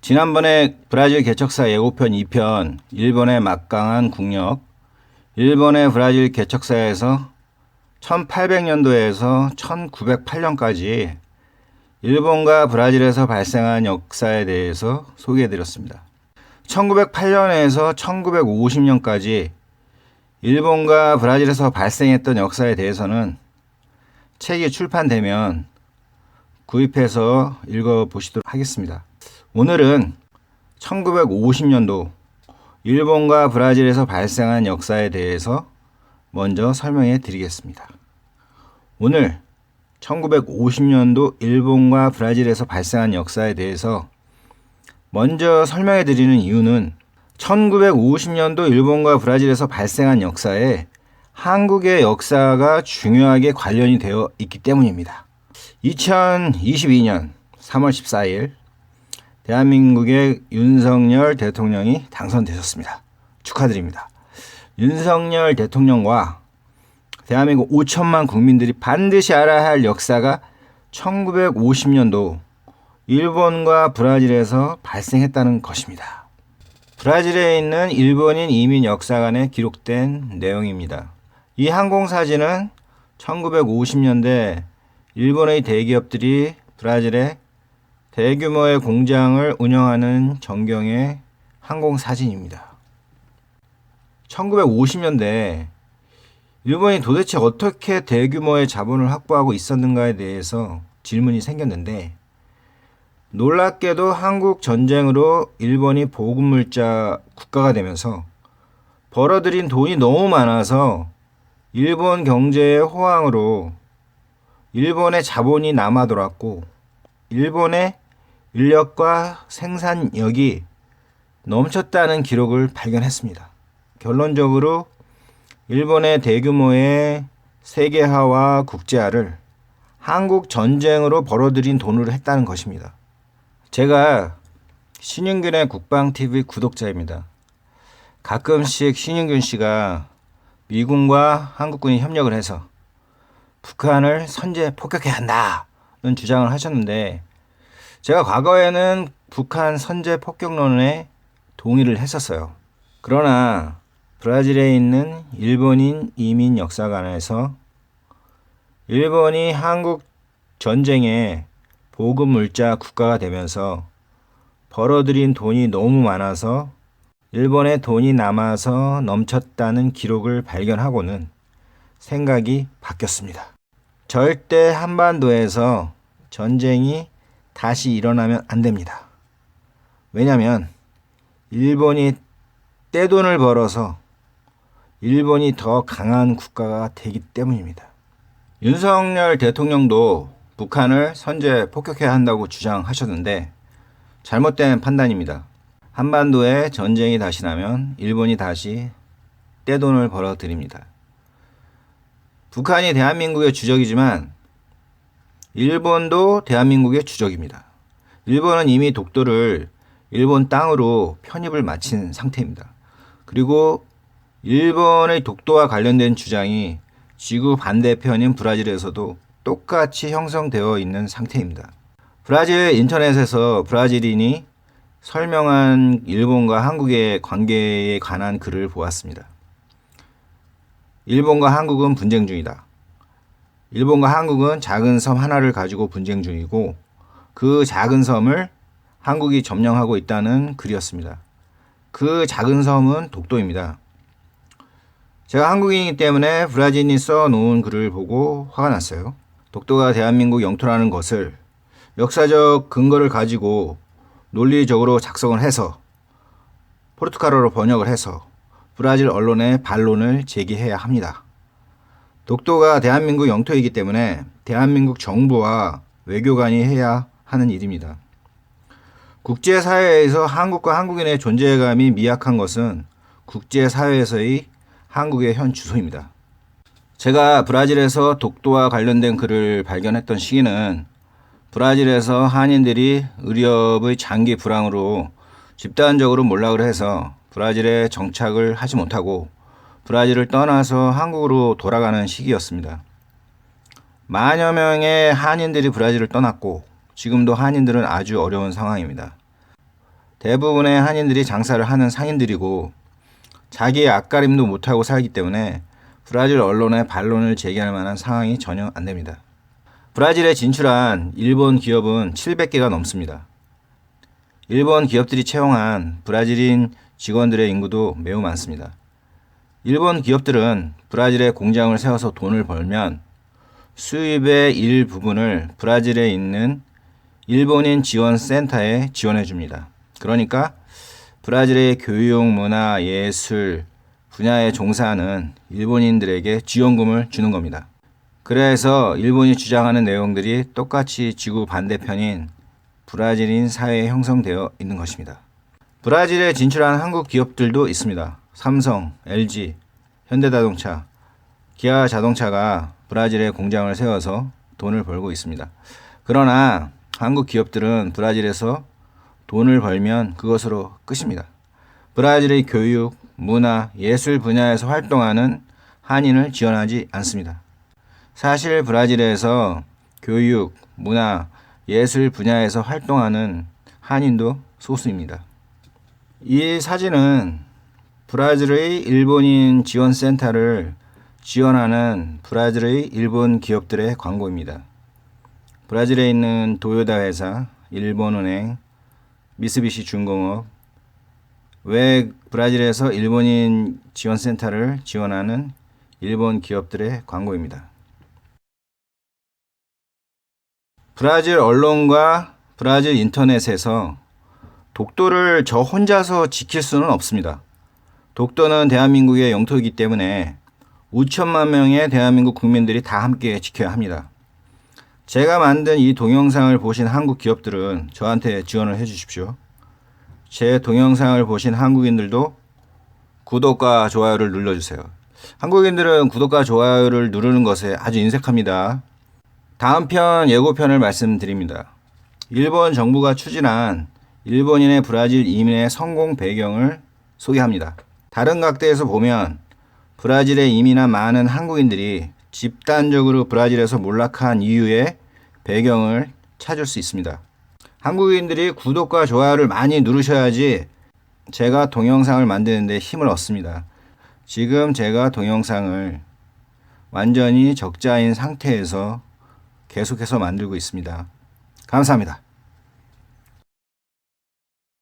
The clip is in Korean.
지난번에 브라질 개척사 예고편 2편 일본의 막강한 국력, 일본의 브라질 개척사에서 1800년도에서 1908년까지 일본과 브라질에서 발생한 역사에 대해서 소개해드렸습니다. 1908년에서 1950년까지 일본과 브라질에서 발생했던 역사에 대해서는 책이 출판되면 구입해서 읽어보시도록 하겠습니다. 오늘은 1950년도 일본과 브라질에서 발생한 역사에 대해서 먼저 설명해 드리겠습니다. 오늘 1950년도 일본과 브라질에서 발생한 역사에 대해서 먼저 설명해 드리는 이유는 1950년도 일본과 브라질에서 발생한 역사에 한국의 역사가 중요하게 관련이 되어 있기 때문입니다. 2022년 3월 14일 대한민국의 윤석열 대통령이 당선되셨습니다. 축하드립니다. 윤석열 대통령과 대한민국 5천만 국민들이 반드시 알아야 할 역사가 1950년도 일본과 브라질에서 발생했다는 것입니다. 브라질에 있는 일본인 이민 역사관에 기록된 내용입니다. 이 항공사진은 1950년대 일본의 대기업들이 브라질에 대규모의 공장을 운영하는 전경의 항공사진입니다. 1950년대 일본이 도대체 어떻게 대규모의 자본을 확보하고 있었는가에 대해서 질문이 생겼는데, 놀랍게도 한국 전쟁으로 일본이 보급물자 국가가 되면서 벌어들인 돈이 너무 많아서 일본 경제의 호황으로 일본의 자본이 남아돌았고 일본의 인력과 생산력이 넘쳤다는 기록을 발견했습니다. 결론적으로 일본의 대규모의 세계화와 국제화를 한국 전쟁으로 벌어들인 돈으로 했다는 것입니다. 제가 신윤균의 국방TV 구독자입니다. 가끔씩 신윤균 씨가 미군과 한국군이 협력을 해서 북한을 선제 폭격해야 한다는 주장을 하셨는데, 제가 과거에는 북한 선제 폭격론에 동의를 했었어요. 그러나 브라질에 있는 일본인 이민 역사관에서 일본이 한국 전쟁에 보급물자 국가가 되면서 벌어들인 돈이 너무 많아서 일본에 돈이 남아서 넘쳤다는 기록을 발견하고는 생각이 바뀌었습니다. 절대 한반도에서 전쟁이 다시 일어나면 안 됩니다. 왜냐하면 일본이 떼돈을 벌어서 일본이 더 강한 국가가 되기 때문입니다. 윤석열 대통령도 북한을 선제 폭격해야 한다고 주장하셨는데 잘못된 판단입니다. 한반도에 전쟁이 다시 나면 일본이 다시 떼돈을 벌어들입니다. 북한이 대한민국의 주적이지만 일본도 대한민국의 주적입니다. 일본은 이미 독도를 일본 땅으로 편입을 마친 상태입니다. 그리고 일본의 독도와 관련된 주장이 지구 반대편인 브라질에서도 똑같이 형성되어 있는 상태입니다. 브라질 인터넷에서 브라질인이 설명한 일본과 한국의 관계에 관한 글을 보았습니다. 일본과 한국은 분쟁 중이다. 일본과 한국은 작은 섬 하나를 가지고 분쟁 중이고 그 작은 섬을 한국이 점령하고 있다는 글이었습니다. 그 작은 섬은 독도입니다. 제가 한국인이기 때문에 브라질인이 써놓은 글을 보고 화가 났어요. 독도가 대한민국 영토라는 것을 역사적 근거를 가지고 논리적으로 작성을 해서 포르투갈어로 번역을 해서 브라질 언론에 반론을 제기해야 합니다. 독도가 대한민국 영토이기 때문에 대한민국 정부와 외교관이 해야 하는 일입니다. 국제사회에서 한국과 한국인의 존재감이 미약한 것은 국제사회에서의 한국의 현 주소입니다. 제가 브라질에서 독도와 관련된 글을 발견했던 시기는 브라질에서 한인들이 의료업의 장기 불황으로 집단적으로 몰락을 해서 브라질에 정착을 하지 못하고 브라질을 떠나서 한국으로 돌아가는 시기였습니다. 만여 명의 한인들이 브라질을 떠났고 지금도 한인들은 아주 어려운 상황입니다. 대부분의 한인들이 장사를 하는 상인들이고 자기의 앞가림도 못하고 살기 때문에 브라질 언론에 반론을 제기할 만한 상황이 전혀 안 됩니다. 브라질에 진출한 일본 기업은 700개가 넘습니다. 일본 기업들이 채용한 브라질인 직원들의 인구도 매우 많습니다. 일본 기업들은 브라질에 공장을 세워서 돈을 벌면 수입의 일부분을 브라질에 있는 일본인 지원 센터에 지원해 줍니다. 그러니까 브라질의 교육, 문화, 예술 분야에 종사하는 일본인들에게 지원금을 주는 겁니다. 그래서 일본이 주장하는 내용들이 똑같이 지구 반대편인 브라질인 사회에 형성되어 있는 것입니다. 브라질에 진출한 한국 기업들도 있습니다. 삼성, LG, 현대자동차, 기아자동차가 브라질에 공장을 세워서 돈을 벌고 있습니다. 그러나 한국 기업들은 브라질에서 돈을 벌면 그것으로 끝입니다. 브라질의 교육, 문화, 예술 분야에서 활동하는 한인을 지원하지 않습니다. 사실 브라질에서 교육, 문화, 예술 분야에서 활동하는 한인도 소수입니다. 이 사진은 브라질의 일본인 지원센터를 지원하는 브라질의 일본 기업들의 광고입니다. 브라질에 있는 도요타 회사, 일본은행, 미쓰비시 중공업, 왜 브라질에서 일본인 지원센터를 지원하는 일본 기업들의 광고입니다. 브라질 언론과 브라질 인터넷에서 독도를 저 혼자서 지킬 수는 없습니다. 독도는 대한민국의 영토이기 때문에 5천만 명의 대한민국 국민들이 다 함께 지켜야 합니다. 제가 만든 이 동영상을 보신 한국 기업들은 저한테 지원을 해주십시오. 제 동영상을 보신 한국인들도 구독과 좋아요를 눌러주세요. 한국인들은 구독과 좋아요를 누르는 것에 아주 인색합니다. 다음 편 예고편을 말씀드립니다. 일본 정부가 추진한 일본인의 브라질 이민의 성공 배경을 소개합니다. 다른 각도에서 보면 브라질에 이민한 많은 한국인들이 집단적으로 브라질에서 몰락한 이유의 배경을 찾을 수 있습니다. 한국인들이 구독과 좋아요를 많이 누르셔야지 제가 동영상을 만드는데 힘을 얻습니다. 지금 제가 동영상을 완전히 적자인 상태에서 계속해서 만들고 있습니다. 감사합니다.